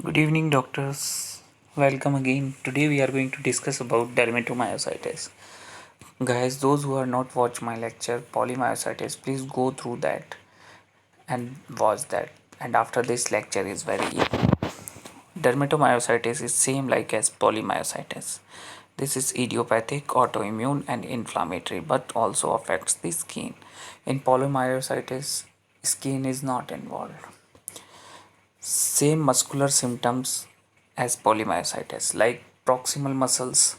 Good evening, doctors. Welcome again. Today we are going to discuss about dermatomyositis. Guys, those who are not watched my lecture polymyositis, please go through that and watch that. And after this lecture is very easy. Dermatomyositis is same like as polymyositis. This is idiopathic, autoimmune and inflammatory but also affects the skin. In polymyositis, skin is not involved. Same muscular symptoms as polymyositis, like proximal muscles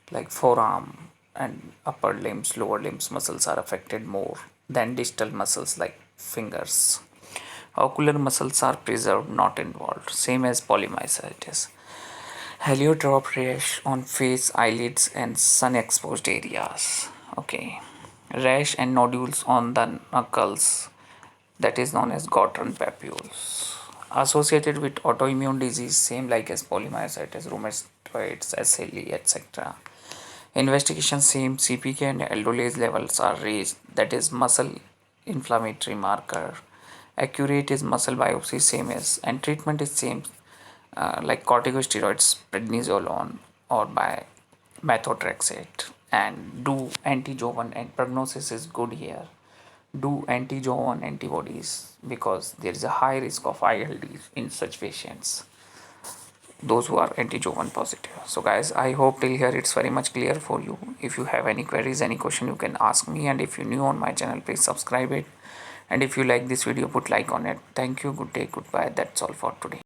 like forearm and upper limbs, lower limbs muscles are affected more than distal muscles like fingers. Ocular muscles are preserved, not involved, same as polymyositis. Heliotrope rash on face, eyelids, and sun exposed areas. Okay. Rash and nodules on the knuckles, that is known as Gottron papules. Associated with autoimmune disease, same like as polymyositis, rheumatoid, SLE, etc. Investigation same CPK and aldolase levels are raised, that is muscle inflammatory marker. Accurate is muscle biopsy, same as, and treatment is same like corticosteroids, prednisolone or by methotrexate, and do anti-jovan, and prognosis is good here. Do anti-jovan antibodies because there is a high risk of ILD in such patients, those who are anti-jovan positive. So guys, I hope till here it's very much clear for you. If you have any queries, any question, you can ask me, and if you're new on my channel, please subscribe it, and if you like this video, put like on it. Thank you, good day, goodbye. That's all for today.